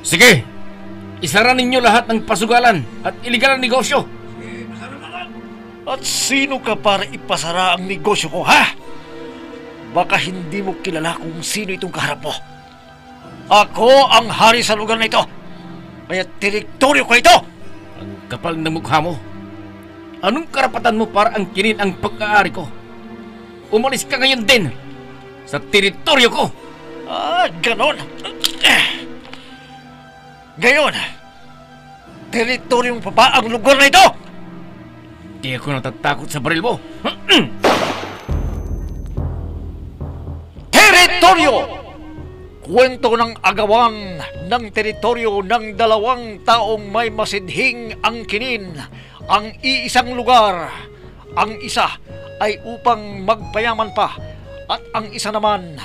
Sige, isara ninyo lahat ng pasugalan at iligal ang negosyo. At sino ka para ipasara ang negosyo ko, ha? Baka hindi mo kilala kung sino itong kaharap mo. Ako ang hari sa lugar na ito. Kaya teritoryo ko ito. Ang kapal ng mukha mo. Anong karapatan mo para angkinin ang pag-aari ko? Umalis ka ngayon din sa teritoryo ko. Ganon. Ngayon, teritoryong pa ba ang lugar na ito? Di ako natatakot sa baril mo. Teritoryo! Kwento ng agawan ng teritoryo ng dalawang taong may masidhing angkinin ang iisang lugar. Ang isa ay upang magpayaman pa at ang isa naman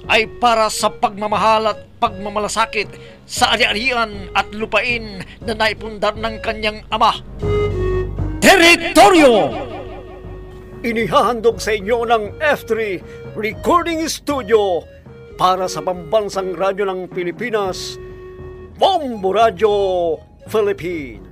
ay para sa pagmamahal at pagmamalasakit sa ari-arian at lupain na naipundar ng kanyang ama. Teritoryo! Inihahandog sa inyo ng F3 Recording Studio para sa pambansang radyo ng Pilipinas, Bombo Radio Philippines.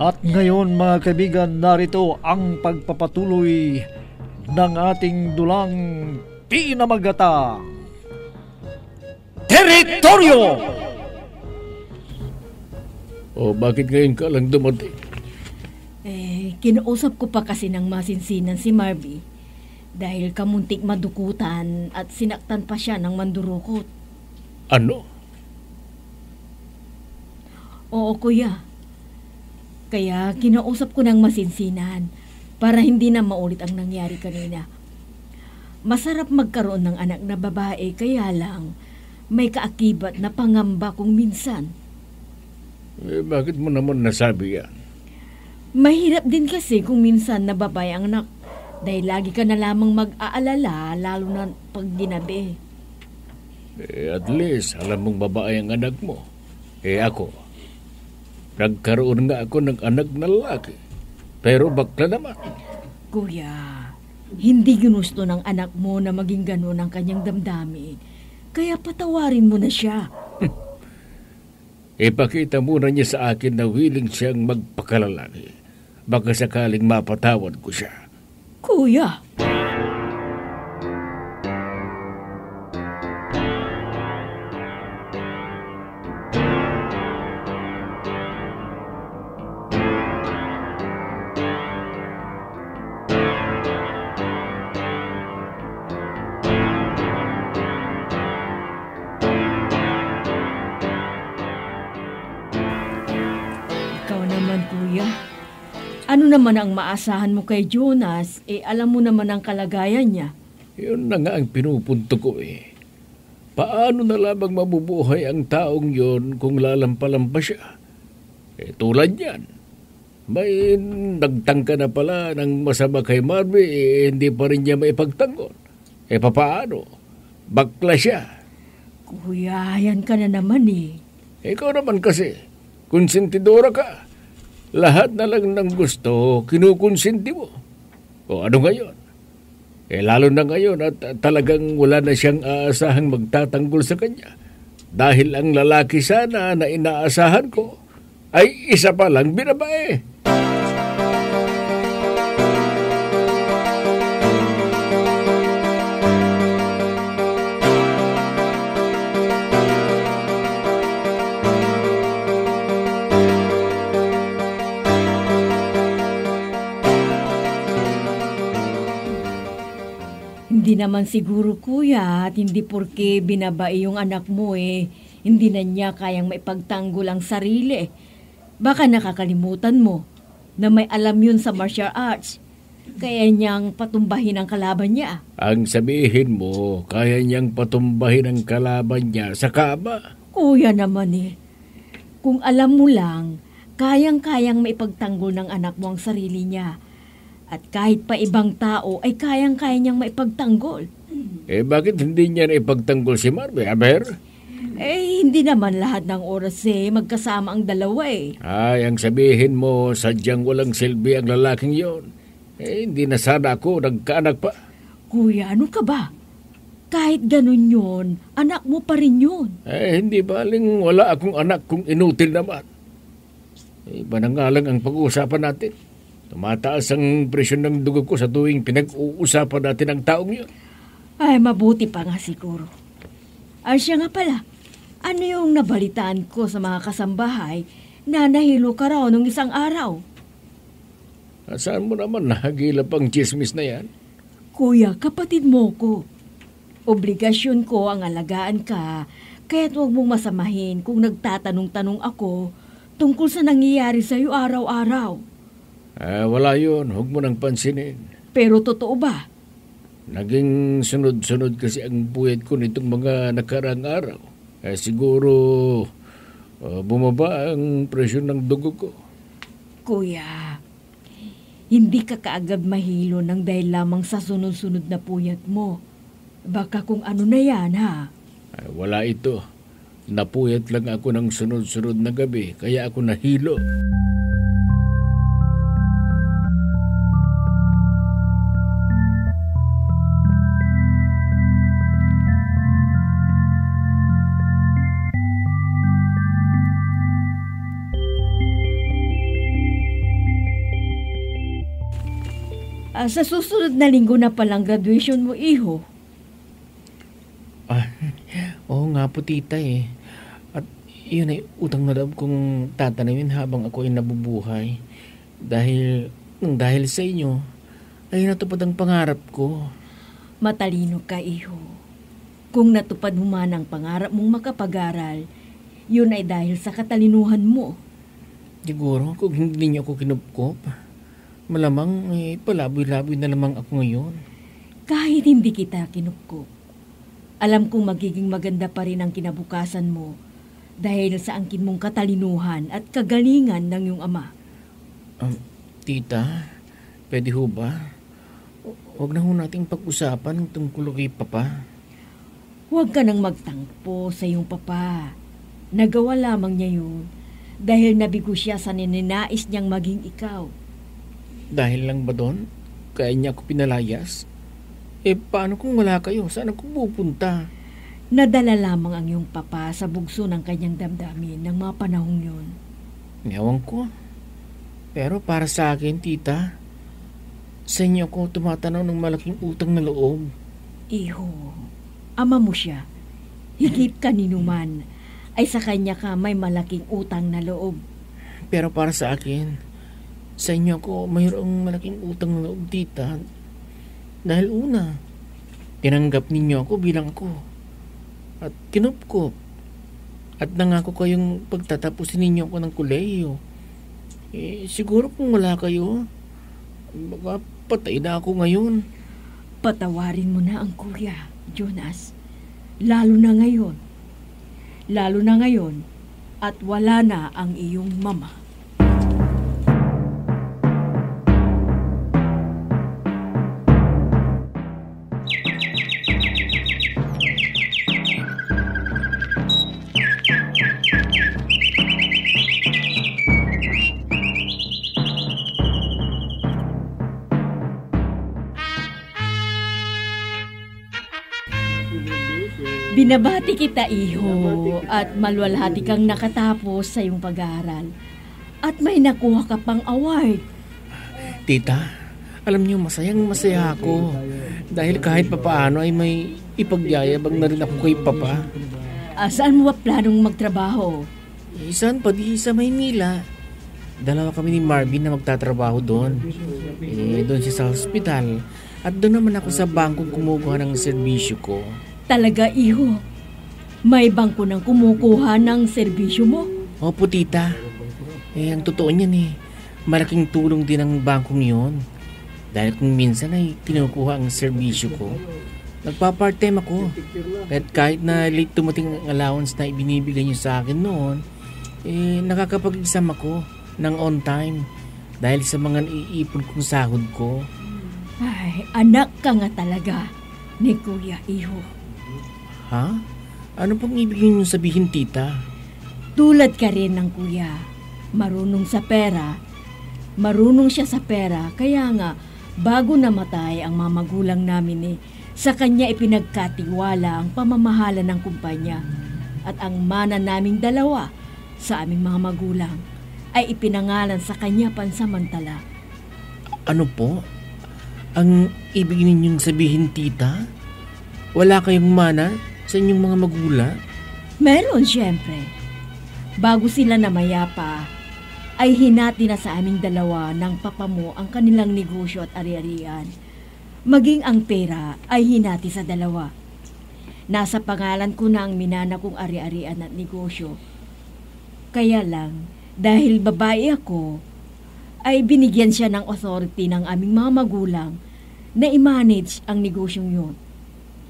At ngayon mga kaibigan, narito ang pagpapatuloy ng ating dulang pinamagatang Teritoryo! Bakit ngayon ka lang dumating? Kinausap ko pa kasi ng masinsinan si Marby dahil kamuntik madukutan at sinaktan pa siya ng mandurukot. Ano? Oo, kuya. Kaya kinausap ko ng masinsinan para hindi na maulit ang nangyari kanina. Masarap magkaroon ng anak na babae, kaya lang may kaakibat na pangamba kung minsan. Bakit mo naman nasabi yan? Mahirap din kasi kung minsan na babae ang anak dahil lagi ka na lamang mag-aalala lalo na pag ginabi. At least alam mong babae ang anak mo. Ako, nagkaroon nga ako ng anak na lalaki. Pero bakla naman. Kuya, hindi ginusto ng anak mo na maging gano'n ang kanyang damdamin. Kaya patawarin mo na siya. Ipakita muna niya sa akin na willing siyang magpakalalaki. Baka sakaling mapatawad ko siya. Kuya! Ano naman ang maasahan mo kay Jonas? Alam mo naman ang kalagayan niya. Yun na nga ang pinupunto ko Paano na lamang mabubuhay ang taong yon kung lalampalampa siya? Tulad yan. May nagtangka na pala ng masama kay Marby, hindi pa rin niya maipagtanggol. Papaano? Bakla siya. Kuya, yan ka na naman Ikaw naman kasi, konsentidora ka. Lahat na lang ng gusto, kinukonsinti mo. O ano ngayon? Lalo na ngayon at talagang wala na siyang aasahang magtatanggol sa kanya. Dahil ang lalaki sana na inaasahan ko ay isa pa lang binabae. Hindi naman siguro kuya at hindi porke binabae yung anak mo hindi na niya kayang maipagtanggol ang sarili. Baka nakakalimutan mo na may alam yun sa martial arts. Kaya niyang patumbahin ang kalaban niya. Ang sabihin mo, kaya niyang patumbahin ang kalaban niya sa kama? Kuya naman Kung alam mo lang, kayang-kayang maipagtanggol ng anak mo ang sarili niya. At kahit pa ibang tao ay kayang-kaya niyang maipagtanggol. Bakit hindi niya na ipagtanggol si Marby, Aber? Hindi naman lahat ng oras magkasama ang dalawa Ay, ang sabihin mo, sadyang walang silbi ang lalaking yon. Hindi na sana ako nagkaanak pa. Kuya, ano ka ba? Kahit ganun yun, anak mo pa rin yun. Hindi baling wala akong anak kung inutil naman. Iba na nga lang ang pag-uusapan natin. Tumataas ang presyon ng dugo ko sa tuwing pinag-uusapan natin ang taong yun. Ay, mabuti pa nga siguro. Siya nga pala, ano yung nabalitaan ko sa mga kasambahay na nahilo ka raw nung isang araw? Saan mo naman nahagilap ang chismis na yan? Kuya, kapatid mo ko. Obligasyon ko ang alagaan ka, kaya't huwag mong masamahin kung nagtatanong-tanong ako tungkol sa nangyayari sa'yo araw-araw. Wala yun. Huwag mo nang pansinin. Pero totoo ba? Naging sunod-sunod kasi ang buwet ko nitong mga nakarang araw. Siguro bumaba ang presyon ng dugo ko. Kuya, hindi ka kaagad mahilo ng dahil lamang sa sunod-sunod na puyat mo. Baka kung ano na yan, ha? Wala ito. Napuyat lang ako ng sunod-sunod na gabi, kaya ako nahilo. Sa susunod na linggo na palang graduation mo, iho. Oo nga po, tita At yun ay utang na loob kong tatanawin habang ako ay nabubuhay. Dahil sa inyo, ay natupad ang pangarap ko. Matalino ka, iho. Kung natupad mo man ang pangarap mong makapag-aral, yun ay dahil sa katalinuhan mo. Siguro, kung hindi niyo ako kinupkop, malamang palaboy-laboy na lamang ako ngayon. Kahit hindi kita kinupkop, alam kong magiging maganda pa rin ang kinabukasan mo dahil sa angkin mong katalinuhan at kagalingan ng iyong ama. Tita, pwede ho ba? Huwag na ho nating pag-usapan ang tungkol kay Papa. Huwag ka nang magtangpo sa iyong papa. Nagawa lamang niya yun dahil nabigo siya sa nininais niyang maging ikaw. Dahil lang ba doon? Kaya niya ako pinalayas? Paano kung wala kayo? Saan ako pupunta? Nadala lamang ang iyong papa sa bugso ng kanyang damdamin ng mga panahong yun. Ewan ko. Pero para sa akin, tita, sa inyo ko tumatanaw ng malaking utang na loob. Iho, ama mo siya. Higit kanino man ay sa kanya ka may malaking utang na loob. Pero para sa akin, sa inyo ko mayroong malaking utang na loob, tita. Dahil una, tinanggap ninyo ako bilang ako. At kinupkop. At nangako kayong pagtatapusin ninyo ako ng kolehiyo. Siguro kung wala kayo, baka patay na ako ngayon. Patawarin mo na ang kuya, Jonas. Lalo na ngayon. Lalo na ngayon at wala na ang iyong mama. Binabati kita, iho, at malwalhati kang nakatapos sa iyong pag-aaral. At may nakuha ka pang award. Tita, alam niyo masaya ako. Dahil kahit papaano ay may ipagyayabang na rin ako kay Papa. Saan mo ba planong magtrabaho? Saan pa di sa Maynila. Dalawa kami ni Marvin na magtatrabaho doon. Doon siya sa hospital. At doon naman ako sa bangkong kumukuha ng serbisyo ko. Talaga, iho? May bangko nang kumukuha ng serbisyo mo? Opo, tita. Ang totoo niyan malaking tulong din ang bangkong yun. Dahil kung minsan ay kinukuha ang serbisyo ko, nagpa-part-time ako. At kahit na late tumating ang allowance na ibinibigay niyo sa akin noon, nakakapag-exam ako ng on time. dahil sa mga naiipon kong sahod ko. Ay, anak ka nga talaga ni Kuya Iho. Ha? Ano pong ibig niyong sabihin, tita? Tulad ka rin ng kuya. Marunong sa pera. Marunong siya sa pera. Kaya nga, bago namatay ang mga magulang namin sa kanya ipinagkatiwala ang pamamahala ng kumpanya. At ang mana naming dalawa sa aming mga magulang ay ipinangalan sa kanya pansamantala. Ano po? Ang ibig ninyong sabihin, tita? Wala kayong mana sa inyong mga magulang? Meron, siyempre. Bago sila namayapa, ay hinati na sa aming dalawa ng papa mo ang kanilang negosyo at ari-arian. Maging ang pera ay hinati sa dalawa. Nasa pangalan ko na ang minana kong ari-arian at negosyo. Kaya lang, dahil babae ako, ay binigyan siya ng authority ng aming mga magulang na i-manage ang negosyong yun.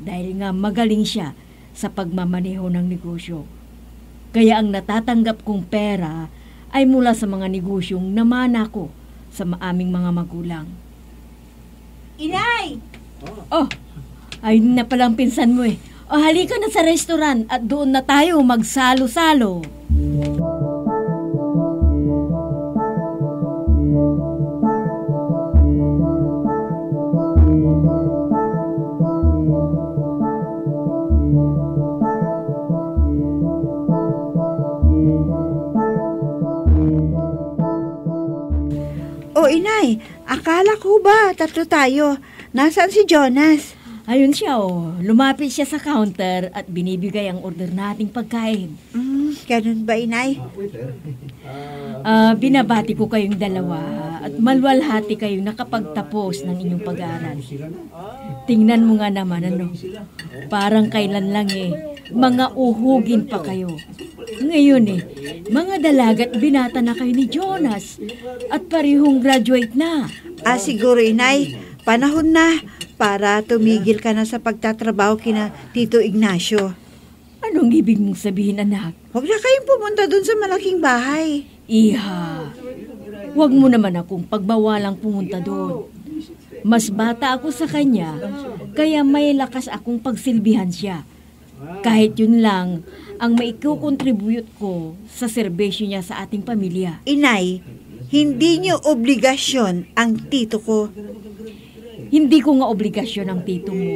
Dahil nga magaling siya sa pagmamaneho ng negosyo. Kaya ang natatanggap kong pera ay mula sa mga negosyong namana ko sa aming mga magulang. Inay! Oh, ayun na palang pinsan mo O halika na sa restaurant at doon na tayo magsalo-salo. O inay, akala ko ba tatlo tayo? Nasaan si Jonas? Ayun siya lumapit siya sa counter at binibigay ang order nating pagkain. Ganun ba inay? Binabati ko kayong dalawa at malwalhati kayong nakapagtapos ng inyong pag-aaral. Tingnan mo nga naman parang kailan lang mga uhugin pa kayo. Ngayon mga dalagat binata na kayo ni Jonas at parehong graduate na. Siguro inay, panahon na para tumigil ka na sa pagtatrabaho kina Tito Ignacio. Anong ibig mong sabihin, anak? Huwag na kayong pumunta dun sa malaking bahay. Iha, huwag mo naman akong pagbawalang pumunta doon. Mas bata ako sa kanya, kaya may lakas akong pagsilbihan siya. Kahit yun lang ang maikukontribute ko sa serbisyo niya sa ating pamilya. Inay, hindi niyo obligasyon ang tito ko. Hindi ko nga obligasyon ang tito mo.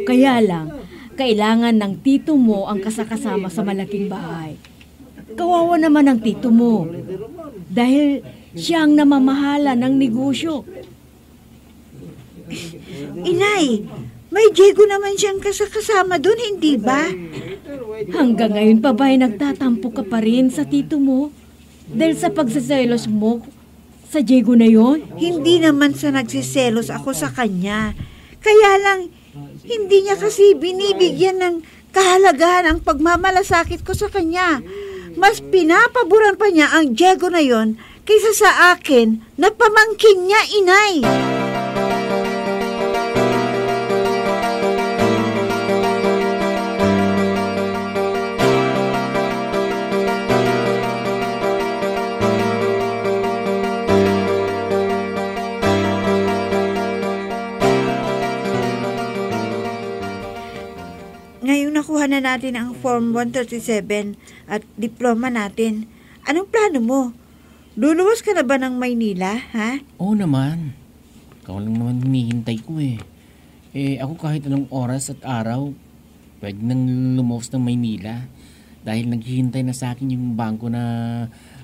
Kaya lang, kailangan ng tito mo ang kasakasama sa malaking bahay. Kawawa naman ang tito mo. Dahil siya ang namamahala ng negosyo. Inay, may Diego naman siyang kasakasama doon, hindi ba? Hanggang ngayon pa ba'y nagtatampo ka pa rin sa tito mo? Dahil sa pagsaselos mo sa Diego na yon? Hindi naman sa nagsiselos ako sa kanya. Kaya lang, hindi niya kasi binibigyan ng kahalagahan ang pagmamalasakit ko sa kanya. Mas pinapaboran pa niya ang Diego na yon kaysa sa akin na pamangkin niya, inay. Ngayong nakuha na natin ang Form 137 at diploma natin, anong plano mo? Luluwas ka na ba ng Maynila, ha? Oo naman. Ikaw lang naman hinihintay ko ako kahit anong oras at araw, pwede nang lumuwas ng Maynila dahil naghihintay na sa akin yung bangko na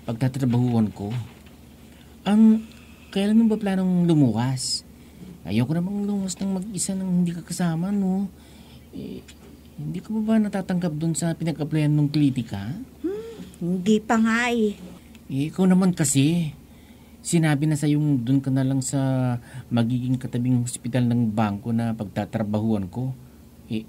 pagtatrabahuan ko. Kailan mo ba planong lumuwas? Ayoko namang lumuwas ng mag-isa nang hindi ka kasama, no? Hindi ko ba natatanggap doon sa pinag-applyan ng klinika? Hindi pa nga Ikaw naman kasi. Sinabi na sa'yo doon ka na lang sa magiging katabing hospital ng bangko na pagtatrabahuan ko.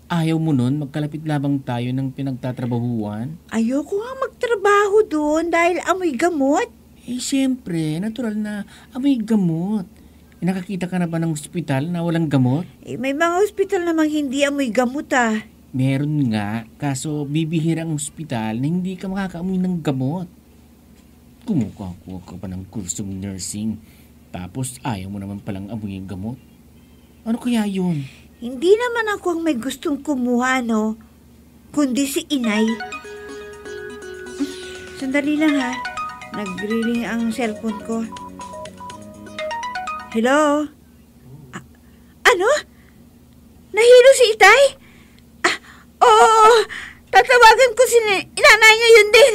Ayaw mo nun, magkalapit labang tayo ng pinagtatrabahuan. Ayoko nga magtrabaho doon dahil amoy gamot. Siyempre, natural na amoy gamot. Nakakita ka na ba ng hospital na walang gamot? May mga hospital namang hindi amoy gamot Meron nga, kaso bibihira ang ospital na hindi ka makakaamoy ng gamot. Kumukuha ka pa ng kursong nursing. Tapos ayaw mo naman palang amoy yung gamot. Ano kaya yun? Hindi naman ako ang may gustong kumuha, no? Kundi si inay. Sandali lang, ha? Nagre-ring ang cellphone ko. Hello? Ano? Nahilo si Itay? Oo. Tatawagan ko si inanay ngayon din.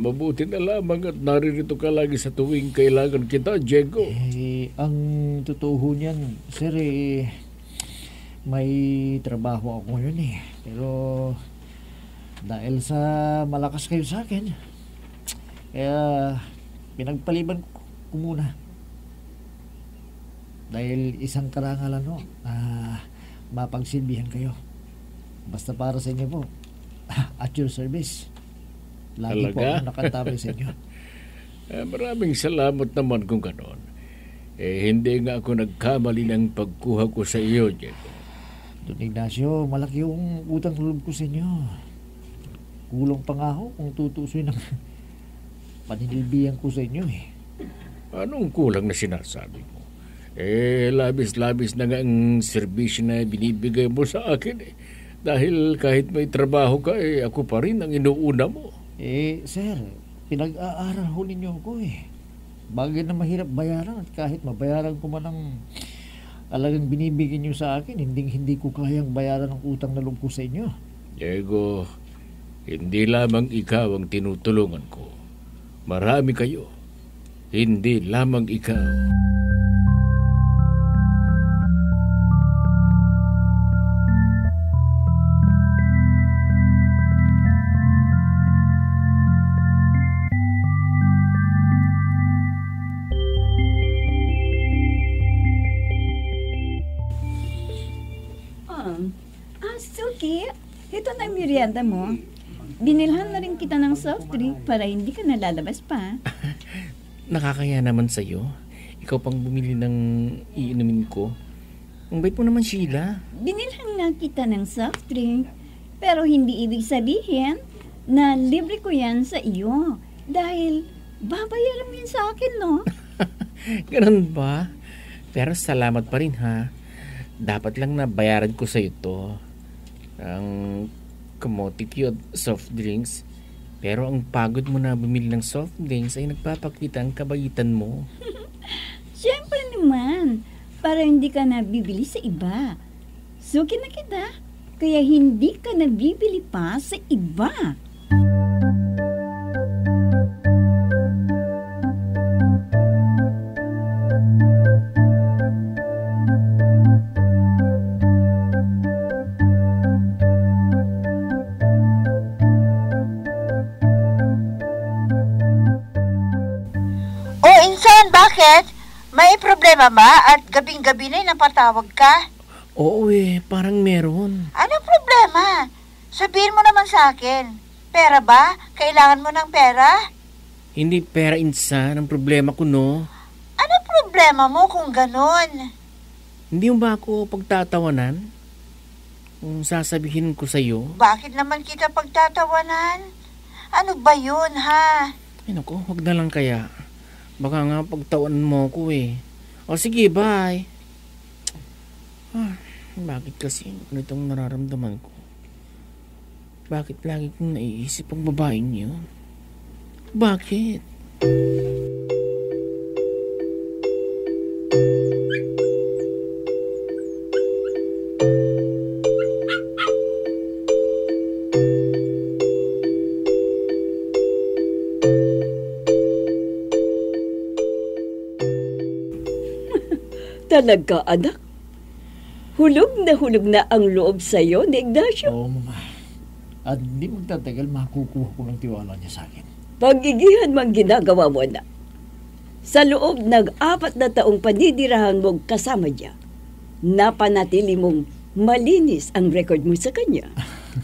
Mabuti na lamang at naririto ka lagi sa tuwing kailangan kita, Diego. Ang totoo niyan, sir, may trabaho ako ngayon eh. Pero dahil sa malakas kayo sa akin, kaya pinagpaliban ko muna. Dahil isang karangalan no, mapagsilbihan kayo. Basta para sa inyo po, at your service. Lagi po Talaga? akong nakatabay sa inyo. Maraming salamat naman kung ganon. Hindi nga ako nagkamali ng pagkuha ko sa iyo, Diego. Don Ignacio, malaki yung utang loob ko sa inyo. Kulang pa nga ako kung tutusoy ng paninilbihan ko sa inyo eh. Anong kulang na sinasabi mo? Labis-labis na nga ang serbisyo na binibigay mo sa akin eh. Dahil kahit may trabaho ka, ako pa rin ang inuuna mo. Sir, pinag-aaral ho ninyo ako eh. Bagay na mahirap bayaran at kahit mabayaran ko man ang alagang binibigyan nyo sa akin, hindi ko kayang bayaran ang utang na loob ko sa inyo. Diego, hindi lamang ikaw ang tinutulungan ko. Marami kayo. Hindi lamang ikaw. Suki, ito na ang merienda mo. Binilhan na rin kita ng soft drink para hindi ka nalalabas pa. Nakakaya naman sa'yo. Ikaw pang bumili ng iinumin ko. Ang bait mo naman, Sheila. Binilhan nga kita ng soft drink, pero hindi ibig sabihin na libre ko yan sa iyo. Dahil babayaran mo yan sa akin, no? Ganun ba? Pero salamat pa rin, ha? Dapat lang na bayaran ko sa'yo to. Ang commodity at soft drinks. Pero ang pagod mo na bumili ng soft drinks ay nagpapakita ang kabaitan mo. Siyempre naman, para hindi ka nabibili sa iba. Suki na kita, kaya hindi ka nabibili pa sa iba. Bakit? May problema ba at gabing-gabi na napatawag ka? Oo parang meron. Anong problema? Sabihin mo naman sa akin. Pera ba? Kailangan mo ng pera? Hindi pera insan ang problema ko, no? Anong problema mo kung ganon? Hindi mo ba ako pagtatawanan? Kung sasabihin ko sa'yo? Bakit naman kita pagtatawanan? Ano ba yun, ha? Ay naku, wag na lang kaya. Baka nga pagtawanan mo ko eh. O sige, bye. Bakit kasi ganitong nararamdaman ko? Bakit lagi kong naiisip ang babaeng yun? Bakit? Talaga, anak? Hulog na ang loob sa'yo ni Ignacio. Oo, mama. At hindi magtatagal, makukuha ko ng tiwala niya sa akin. Pagigihan mang ginagawa mo, anak. Sa loob ng 4 na taong panidirahan mong kasama niya, napanatili mong malinis ang record mo sa kanya,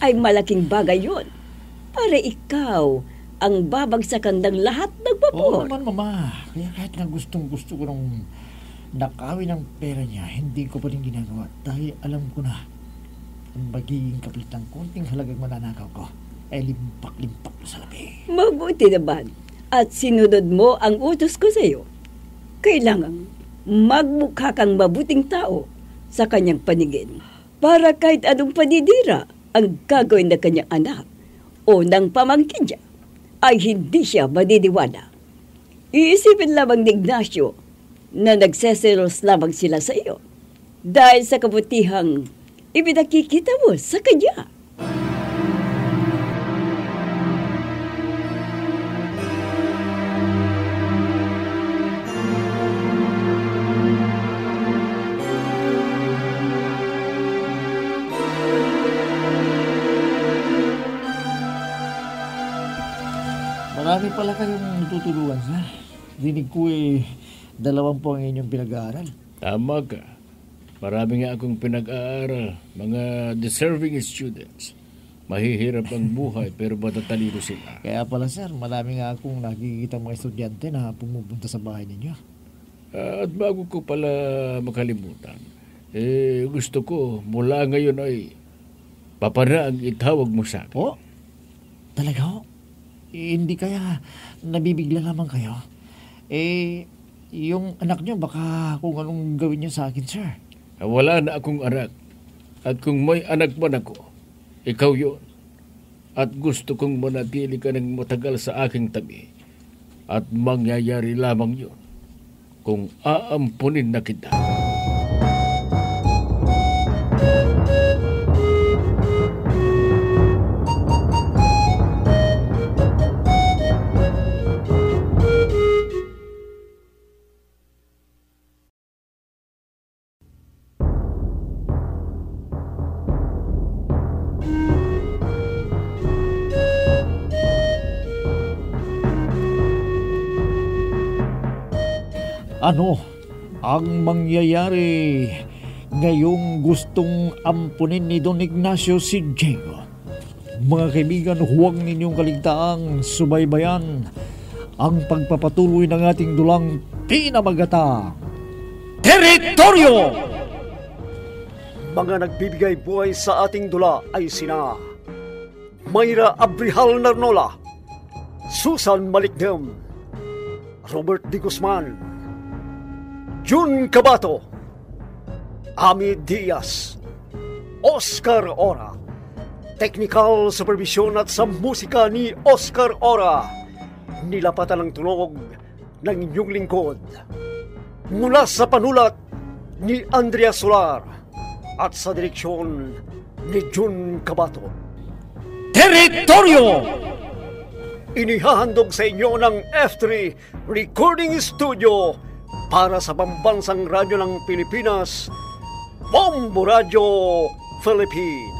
ay malaking bagay yon. Para ikaw ang babagsakan ng lahat ng Oo vapor. naman, Mama. Kaya kahit na gusto ko nung nakawin ang pera niya, hindi ko pa rin ginagawa dahil alam ko na ang magiging kapalit ng konting halagang mananakaw ko ay limpak-limpak na sa labi. Mabuti naman at sinunod mo ang utos ko sa iyo. Kailangan magmukha kang mabuting tao sa kanyang paningin para kahit anong panidira ang gagawin ng kanyang anak o ng pamangkin niya ay hindi siya madiniwala. Iisipin lamang ni Ignacio na nagseselos lamang sila sa iyo dahil sa kabutihang ipinakikita mo sa kanya. Marami pala kayong natutulungan, sir. Dinig ko 2 po ang inyong pinag-aaral. Tama ka. Marami nga akong pinag-aaral. Mga deserving students. Mahihirap ang buhay pero matatalino sila. Kaya pala, sir, marami nga akong nakikita mga estudyante na pumupunta sa bahay ninyo. At bago ko pala makalimutan, gusto ko mula ngayon ay papana ang itawag mo sa akin. Oh, talaga ho? Hindi kaya nabibigla naman kayo? Yung anak niyo baka kung anong gawin niya sa akin, sir. Wala na akong anak. At kung may anak man ako, ikaw yon. At gusto kong manatili ka ng matagal sa aking tabi. At mangyayari lamang yon kung aampunin na kita. Ano ang mangyayari ngayong gustong ampunin ni Don Ignacio si Diego? Mga kaibigan, huwag ninyong kaligtaang subaybayan ang pagpapatuloy ng ating dulang pinamagatang Teritoryo! Mga nagbibigay buhay sa ating dula ay sina Mayra Abrihal Narnola, Susan Malikdem, Robert D. Guzman, Jun Cabato, Ami Diaz, Oscar Ora. Technical supervision at sa musika ni Oscar Ora. Nilapatan ng tunog ng inyong lingkod. Mula sa panulat ni Andrea Solar at sa direksyon ni Jun Cabato. Teritoryo! Inihahandog sa inyo ng F3 Recording Studio para sa Pambansang Radyo ng Pilipinas, Bombo Radio Philippines.